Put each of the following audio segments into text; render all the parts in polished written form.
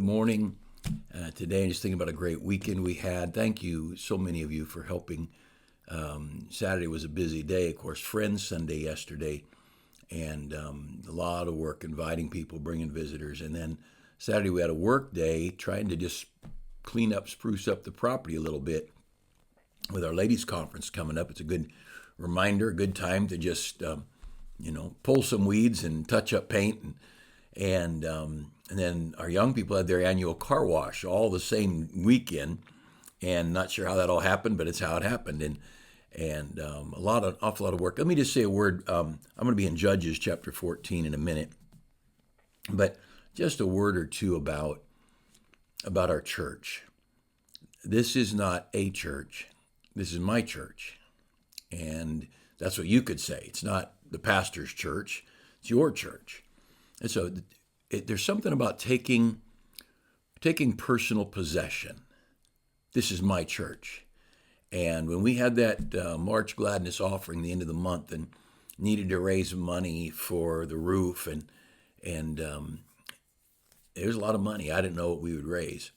Morning. Today, I'm just thinking about a great weekend we had. Thank you, so many of you, for helping. Saturday was a busy day. Of course, Friends Sunday yesterday, and a lot of work inviting people, bringing visitors. And then Saturday, we had a work day trying to just clean up, spruce up the property a little bit with our ladies' conference coming up. It's a good reminder, a good time to just, pull some weeds and touch up paint and then our young people had their annual car wash all the same weekend, and not sure how that all happened, but it's how it happened, and awful lot of work. Let me just say a word. I'm going to be in Judges chapter 14 in a minute, but just a word or two about our church. This is not a church. This is my church, and that's what you could say. It's not the pastor's church. It's your church. And so there's something about taking personal possession. This is my church. And when we had that March Gladness offering the end of the month and needed to raise money for the roof, and it was a lot of money. I didn't know what we would raise.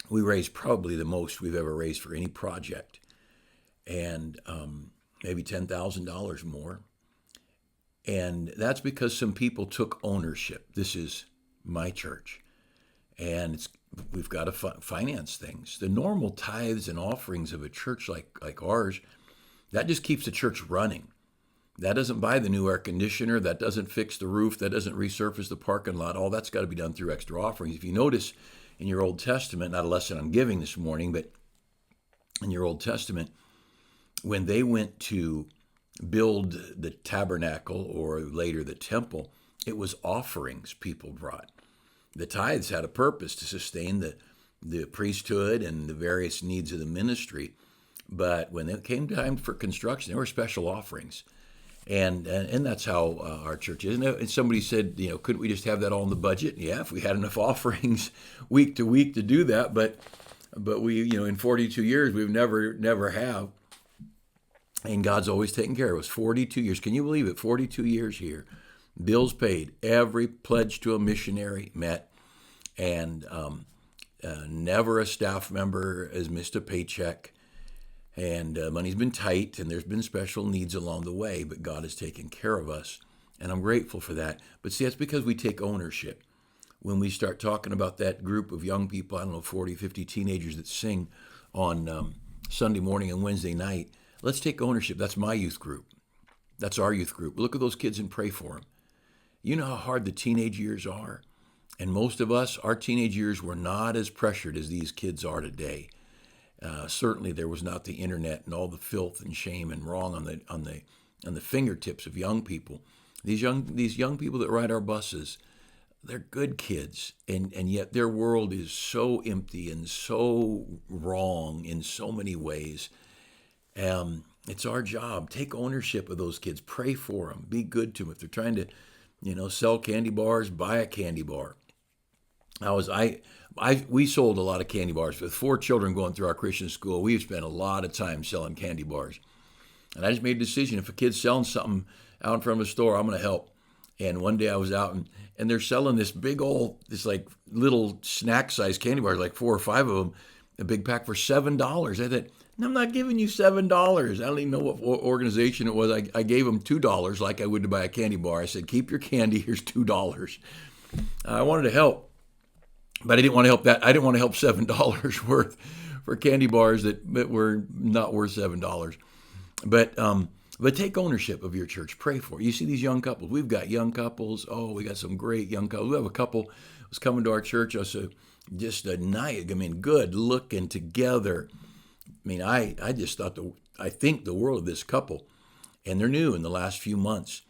We raised probably the most we've ever raised for any project, and maybe $10,000 more. And that's because some people took ownership. This is my church, and we've got to finance things. The normal tithes and offerings of a church like ours, that just keeps the church running. That doesn't buy the new air conditioner. That doesn't fix the roof. That doesn't resurface the parking lot. All that's got to be done through extra offerings. If you notice in your Old Testament, not a lesson I'm giving this morning, but in your Old Testament, when they went to build the tabernacle or later the temple, it was offerings people brought. The tithes had a purpose to sustain the priesthood and the various needs of the ministry. But when it came time for construction, there were special offerings. And that's how our church is. And somebody said, couldn't we just have that all in the budget? Yeah, if we had enough offerings week to week to do that. But we, in 42 years, we've never have. And God's always taken care of us. 42 years. Can you believe it? 42 years here. Bills paid. Every pledge to a missionary met. And never a staff member has missed a paycheck. And money's been tight, and there's been special needs along the way, but God has taken care of us. And I'm grateful for that. But see, that's because we take ownership. When we start talking about that group of young people, 40, 50 teenagers that sing on Sunday morning and Wednesday night, let's take ownership. That's my youth group. That's our youth group. Look at those kids and pray for them. You know how hard the teenage years are? And most of us, our teenage years were not as pressured as these kids are today. Certainly there was not the internet and all the filth and shame and wrong on the fingertips of young people. These young people that ride our buses, they're good kids, and yet their world is so empty and so wrong in so many ways. It's our job. Take ownership of those kids. Pray for them. Be good to them. If they're trying to, sell candy bars, buy a candy bar. We sold a lot of candy bars. With 4 children going through our Christian school, we've spent a lot of time selling candy bars. And I just made a decision, if a kid's selling something out in front of a store, I'm going to help. And one day I was out and they're selling this big this like little snack-sized candy bars, like 4 or 5 of them, a big pack for $7. I thought, I'm not giving you $7. I don't even know what organization it was. I gave them $2 like I would to buy a candy bar. I said, keep your candy, here's $2. I wanted to help, but I didn't want to help that. I didn't want to help $7 worth for candy bars that were not worth $7. But take ownership of your church. Pray for it. You see these young couples. We've got young couples. Oh, we got some great young couples. We have a couple who was coming to our church. Just a night. Good looking together. I just thought I think the world of this couple, and they're new in the last few months.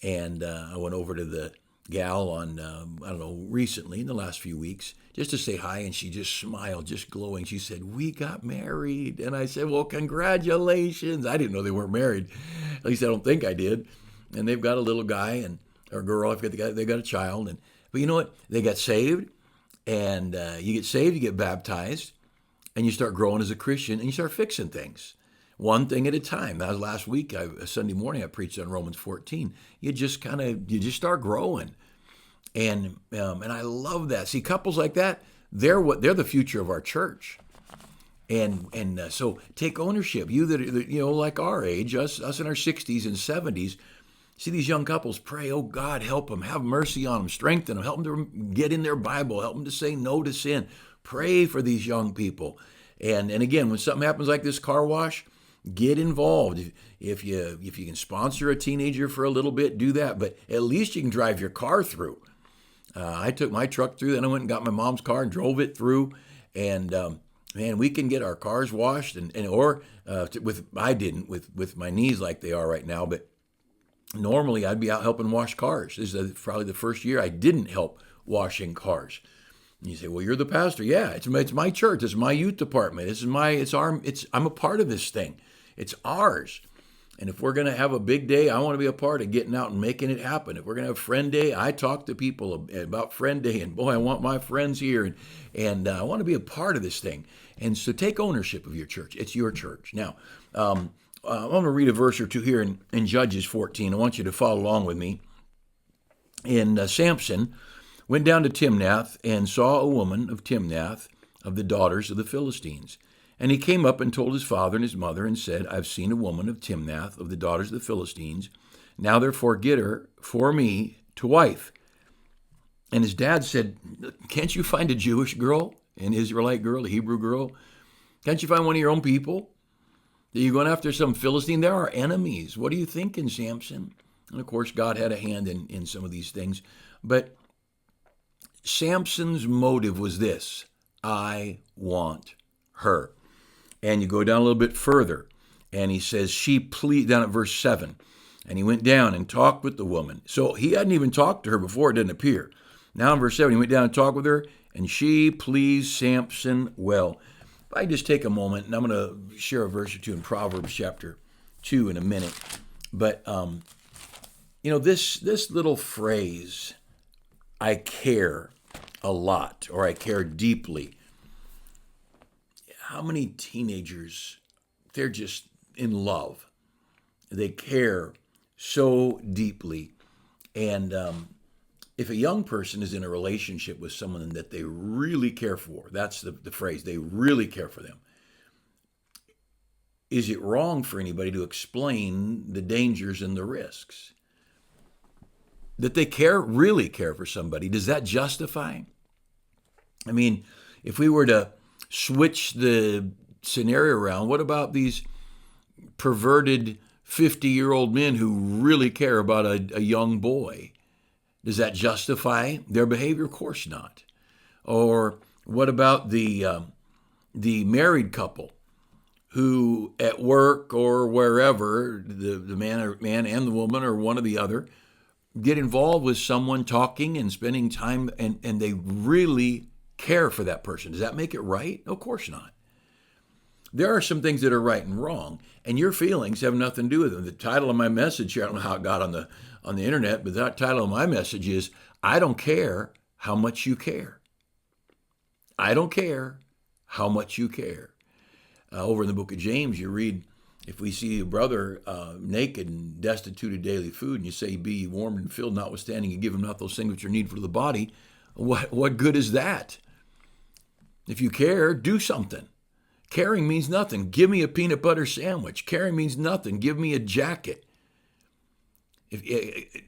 And I went over to the gal on, recently in the last few weeks, just to say hi, and she just smiled, just glowing. She said, we got married. And I said, well, congratulations. I didn't know they weren't married. At least I don't think I did. And they've got a little guy or girl. I forget the guy. They got a child. But you know what? They got saved. And you get saved, you get baptized, and you start growing as a Christian, and you start fixing things. One thing at a time. That was last week, Sunday morning, I preached on Romans 14. You just start growing. And I love that. See, couples like that, they're the future of our church. And so take ownership. You that like our age, us in our 60s and 70s, see these young couples pray, oh God, help them, have mercy on them, strengthen them, help them to get in their Bible, help them to say no to sin. Pray for these young people. And again, when something happens like this car wash, get involved. If you can sponsor a teenager for a little bit, do that. But at least you can drive your car through. I took my truck through, then I went and got my mom's car and drove it through. And man, we can get our cars washed, I didn't with my knees like they are right now, but normally I'd be out helping wash cars. This is probably the first year I didn't help washing cars. And you say, well, you're the pastor. Yeah, it's my church. It's my youth department. I'm a part of this thing. It's ours. And if we're going to have a big day, I want to be a part of getting out and making it happen. If we're going to have friend day, I talk to people about friend day, and boy, I want my friends here, and I want to be a part of this thing. And so take ownership of your church. It's your church. Now, I'm going to read a verse or two here in Judges 14. I want you to follow along with me. And Samson went down to Timnath and saw a woman of Timnath of the daughters of the Philistines. And he came up and told his father and his mother and said, I've seen a woman of Timnath of the daughters of the Philistines. Now therefore get her for me to wife. And his dad said, can't you find a Jewish girl, an Israelite girl, a Hebrew girl? Can't you find one of your own people? Are you going after some Philistine? There are enemies. What are you thinking, Samson? And of course, God had a hand in some of these things. But Samson's motive was this: I want her. And you go down a little bit further, and he says, she pleased, down at verse 7, and he went down and talked with the woman. So he hadn't even talked to her before, it didn't appear. Now in verse 7, he went down and talked with her, and she pleased Samson well. If I just take a moment, and I'm going to share a verse or two in Proverbs chapter 2 in a minute. But, this little phrase, I care a lot, or I care deeply. How many teenagers, they're just in love. They care so deeply. And if a young person is in a relationship with someone that they really care for, that's the phrase, they really care for them. Is it wrong for anybody to explain the dangers and the risks? That they really care for somebody, does that justify? I mean, if we were to switch the scenario around, what about these perverted 50-year-old men who really care about a young boy? Does that justify their behavior? Of course not. Or what about the married couple who at work or wherever, the man and the woman or one or the other, get involved with someone talking and spending time, and they really care for that person? Does that make it right? Of course not. There are some things that are right and wrong, and your feelings have nothing to do with them. The title of my message here, I don't know how it got on the internet, but the title of my message is, I don't care how much you care. I don't care how much you care. Over in the book of James, you read, if we see a brother naked and destitute of daily food, and you say, be ye warm and filled, notwithstanding you give him not those things which are needful to the body, what good is that? If you care, do something. Caring means nothing. Give me a peanut butter sandwich. Caring means nothing. Give me a jacket.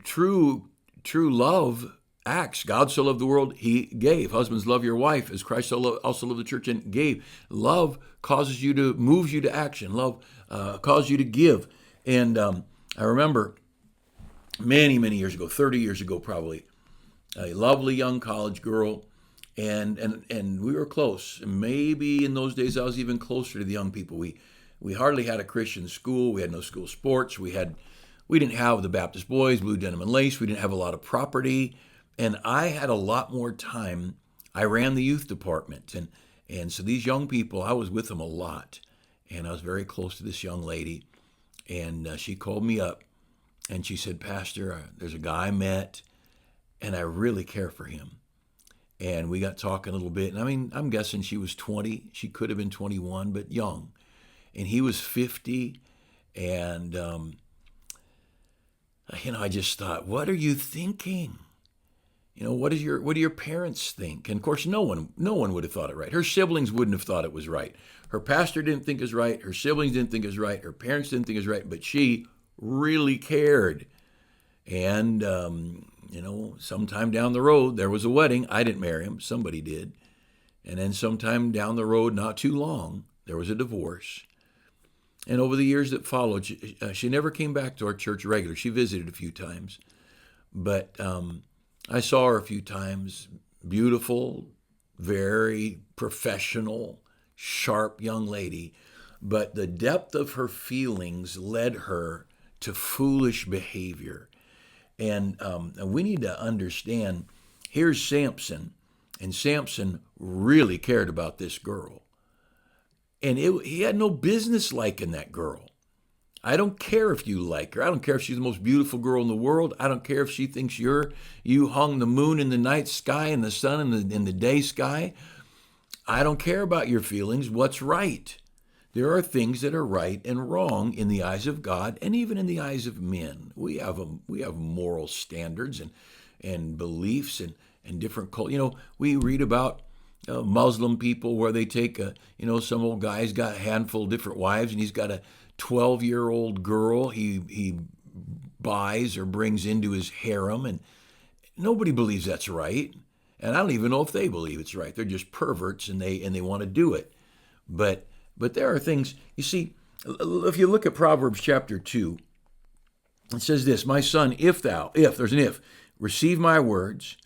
True love acts. God so loved the world, he gave. Husbands, love your wife as Christ also loved the church and gave. Love moves you to action. Love causes you to give. And I remember many, many years ago, 30 years ago probably, a lovely young college girl, and we were close. Maybe in those days I was even closer to the young people. We hardly had a Christian school. We had no school sports. We didn't have the Baptist boys, blue denim and lace. We didn't have a lot of property, and I had a lot more time. I ran the youth department, and so these young people, I was with them a lot, and I was very close to this young lady, and she called me up, and she said, Pastor, there's a guy I met, and I really care for him. And we got talking a little bit. And I mean, I'm guessing she was 20. She could have been 21, but young. And he was 50. And, I just thought, what are you thinking? What do your parents think? And of course, no one would have thought it right. Her siblings wouldn't have thought it was right. Her pastor didn't think it was right. Her siblings didn't think it was right. Her parents didn't think it was right. But she really cared. And sometime down the road, there was a wedding. I didn't marry him. Somebody did. And then sometime down the road, not too long, there was a divorce. And over the years that followed, she never came back to our church regular. She visited a few times. But I saw her a few times. Beautiful, very professional, sharp young lady. But the depth of her feelings led her to foolish behavior. And we need to understand, here's Samson. And Samson really cared about this girl. And he had no business liking that girl. I don't care if you like her. I don't care if she's the most beautiful girl in the world. I don't care if she thinks you hung the moon in the night sky and the sun in the day sky. I don't care about your feelings. What's right? There are things that are right and wrong in the eyes of God and even in the eyes of men. We have moral standards and beliefs and different cultures. We read about Muslim people where they take some old guy's got a handful of different wives and he's got a 12-year-old girl he buys or brings into his harem, and nobody believes that's right. And I don't even know if they believe it's right. They're just perverts and they want to do it. But there are things, you see, if you look at Proverbs chapter 2, it says this, my son, if there's an if, receive my words,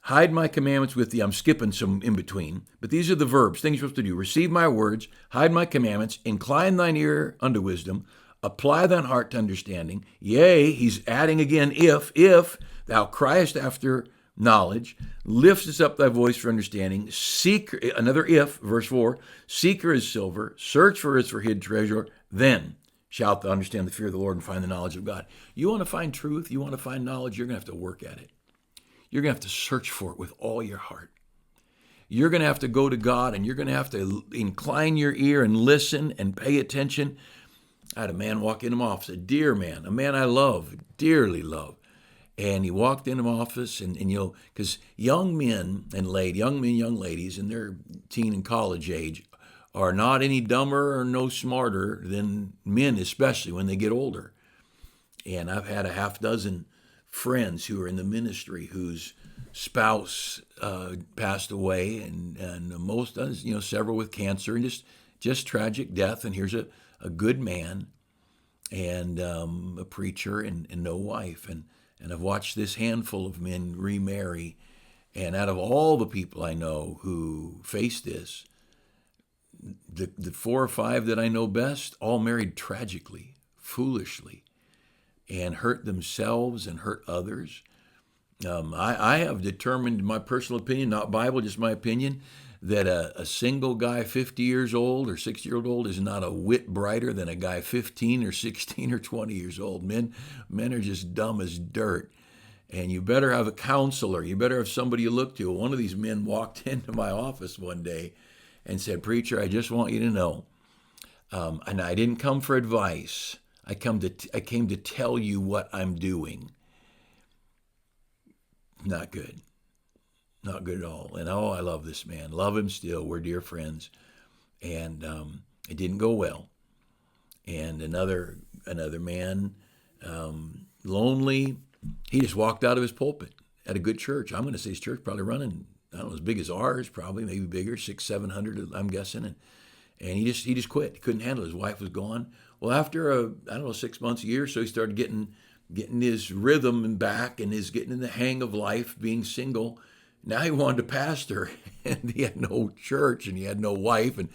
hide my commandments with thee. I'm skipping some in between, but these are the verbs, things you're supposed to do. Receive my words, hide my commandments, incline thine ear unto wisdom, apply thine heart to understanding. Yea, he's adding again, if thou criest after knowledge, liftest up thy voice for understanding, seek, another if, verse 4, seek her as silver, search for her as for hid treasure, then shalt thou understand the fear of the Lord and find the knowledge of God. You want to find truth, you want to find knowledge, you're going to have to work at it. You're going to have to search for it with all your heart. You're going to have to go to God and you're going to have to incline your ear and listen and pay attention. I had a man walk into my office, a dear man, a man I love, dearly love. And he walked into my office and because young men, young ladies in their teen and college age are not any dumber or no smarter than men, especially when they get older. And I've had a half dozen friends who are in the ministry whose spouse passed away, and most, several with cancer, and just tragic death. And here's a good man and a preacher and no wife. And I've watched this handful of men remarry. And out of all the people I know who face this, the 4 or 5 that I know best all married tragically, foolishly, and hurt themselves and hurt others. I have determined, my personal opinion, not Bible, just my opinion, that a single guy 50 years old or 60-year-old is not a whit brighter than a guy 15 or 16 or 20 years old. Men are just dumb as dirt. And you better have a counselor. You better have somebody you look to. One of these men walked into my office one day and said, "Preacher, I just want you to know, and I didn't come for advice. I came to tell you what I'm doing." Not good. Not good at all. And I love this man. Love him still. We're dear friends. And it didn't go well. And another man, lonely, he just walked out of his pulpit at a good church. I'm going to say his church probably running, I don't know, as big as ours, probably, maybe bigger, 600-700, I'm guessing. And he just quit. He couldn't handle it. His wife was gone. Well, after 6 months, a year, so he started getting his rhythm back and is getting in the hang of life, being single. Now he wanted to pastor, and he had no church, and he had no wife, and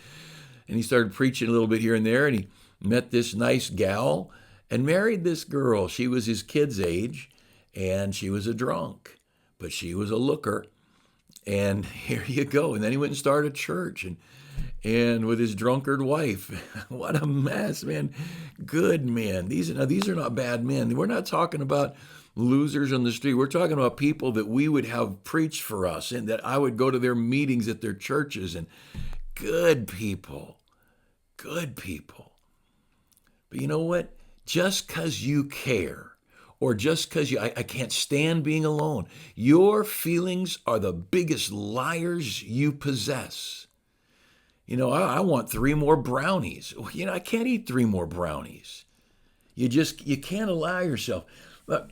he started preaching a little bit here and there, and he met this nice gal and married this girl. She was his kid's age, and she was a drunk, but she was a looker. And here you go. And then he went and started a church, and with his drunkard wife. What a mess, man. Good men. These are not bad men. We're not talking about losers on the street. We're talking about people that we would have preach for us, and that I would go to their meetings at their churches, and good people. Good people. But you know what? Just because you care, or just because I can't stand being alone. Your feelings are the biggest liars you possess. I want 3 more brownies. I can't eat 3 more brownies. You can't allow yourself. But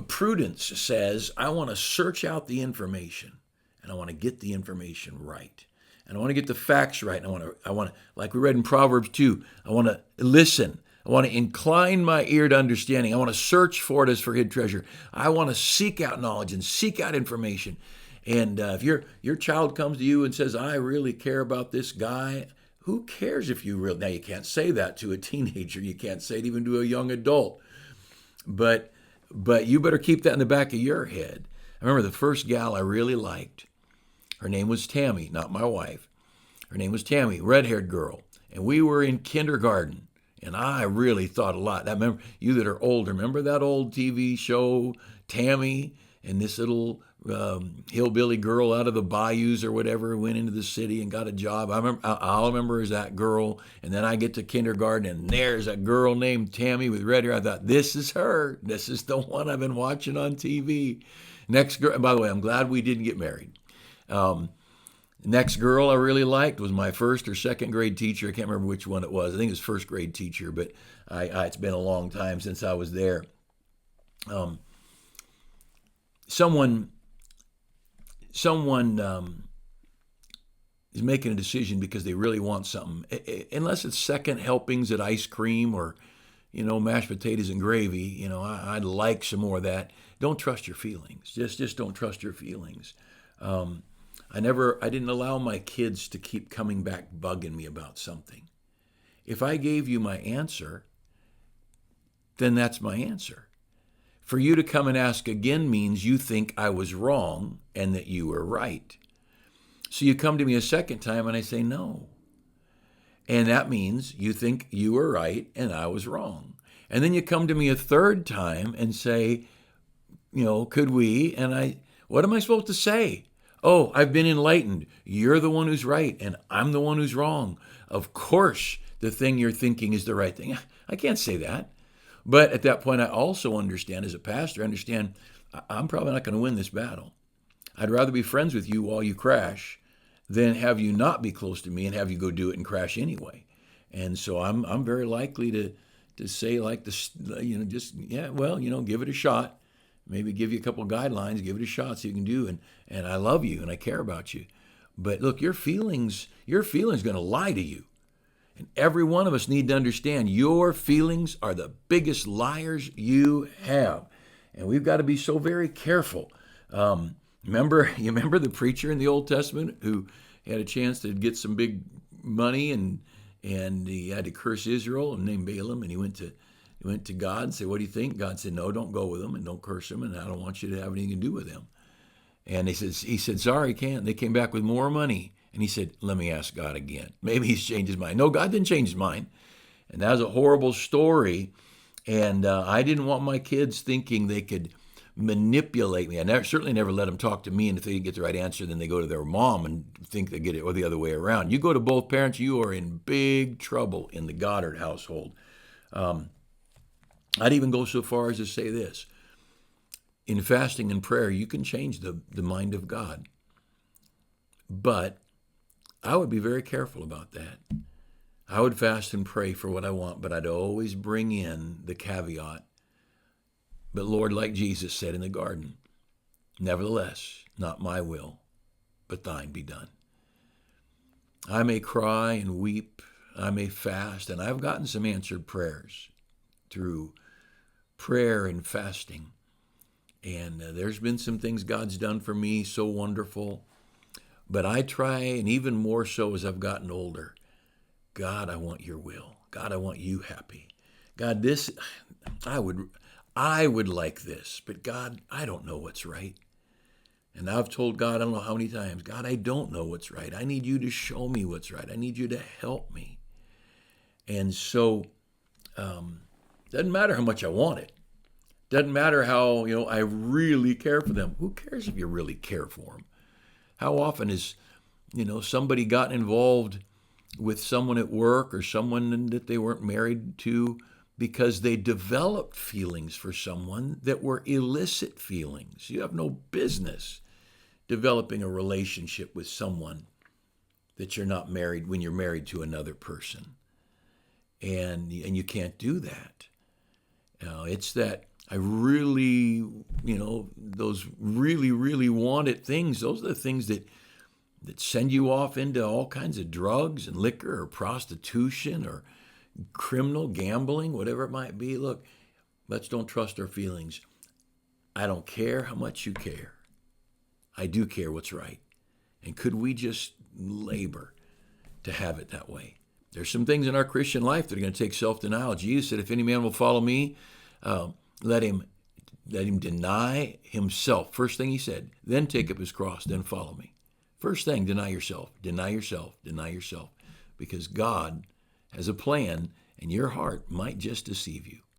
prudence says, I want to search out the information, and I want to get the information right. And I want to get the facts right. And I want to, like we read in Proverbs 2, I want to listen. I want to incline my ear to understanding. I want to search for it as for hid treasure. I want to seek out knowledge and seek out information. And if your child comes to you and says, I really care about this guy, who cares if you really... Now, you can't say that to a teenager. You can't say it even to a young adult. But you better keep that in the back of your head. I remember the first gal I really liked. Her name was Tammy, not my wife. Her name was Tammy, red-haired girl. And we were in kindergarten. And I really thought a lot. I remember, you that are older, remember that old TV show, Tammy, and this little hillbilly girl out of the bayous or whatever went into the city and got a job. I'll remember as that girl. And then I get to kindergarten, and there's a girl named Tammy with red hair. I thought, this is her. This is the one I've been watching on TV. Next girl, by the way, I'm glad we didn't get married. Next girl I really liked was my first or second grade teacher. I can't remember which one it was. I think it was first grade teacher, but it's been a long time since I was there. Someone is making a decision because they really want something. Unless it's second helpings at ice cream or, mashed potatoes and gravy, I'd like some more of that. Don't trust your feelings. Just don't trust your feelings. I didn't allow my kids to keep coming back bugging me about something. If I gave you my answer, then that's my answer. For you to come and ask again means you think I was wrong and that you were right. So you come to me a second time and I say no. And that means you think you were right and I was wrong. And then you come to me a third time and say, could we? And what am I supposed to say? Oh, I've been enlightened. You're the one who's right, and I'm the one who's wrong. Of course, the thing you're thinking is the right thing. I can't say that. But at that point, I also understand, as a pastor, I'm probably not going to win this battle. I'd rather be friends with you while you crash than have you not be close to me and have you go do it and crash anyway. And so I'm very likely to say like this, give it a shot. Maybe give you a couple of guidelines, give it a shot so you can do. And I love you and I care about you. But look, your feelings going to lie to you. And every one of us need to understand your feelings are the biggest liars you have. And we've got to be so very careful. You remember the preacher in the Old Testament who had a chance to get some big money and he had to curse Israel and named Balaam, and he went to God and said, what do you think? God said, no, don't go with them and don't curse them, and I don't want you to have anything to do with them. And he said, sorry, I can't. They came back with more money. And he said, let me ask God again. Maybe he's changed his mind. No, God didn't change his mind. And that was a horrible story. And I didn't want my kids thinking they could manipulate me. I certainly never let them talk to me, and if they didn't get the right answer, then they go to their mom and think they get it, or the other way around. You go to both parents, you are in big trouble in the Goddard household. I'd even go so far as to say this. In fasting and prayer, you can change the mind of God. But I would be very careful about that. I would fast and pray for what I want, but I'd always bring in the caveat. But Lord, like Jesus said in the garden, nevertheless, not my will, but thine be done. I may cry and weep, I may fast, and I've gotten some answered prayers through prayer and fasting. And there's been some things God's done for me so wonderful. But I try, and even more so as I've gotten older, God, I want your will. God, I want you happy. God, this, I would like this, but God, I don't know what's right. And I've told God, I don't know how many times, God, I don't know what's right. I need you to show me what's right. I need you to help me. And so, doesn't matter how much I want it. Doesn't matter how, I really care for them. Who cares if you really care for them? How often has, somebody gotten involved with someone at work or someone that they weren't married to because they developed feelings for someone that were illicit feelings. You have no business developing a relationship with someone that you're not married when you're married to another person. And you can't do that. It's that I really, those really, really wanted things, those are the things that send you off into all kinds of drugs and liquor or prostitution or criminal gambling, whatever it might be. Look, let's don't trust our feelings. I don't care how much you care. I do care what's right. And could we just labor to have it that way? There's some things in our Christian life that are going to take self-denial. Jesus said, if any man will follow me, let him deny himself. First thing he said, then take up his cross, then follow me. First thing, deny yourself, deny yourself, deny yourself. Because God has a plan, and your heart might just deceive you.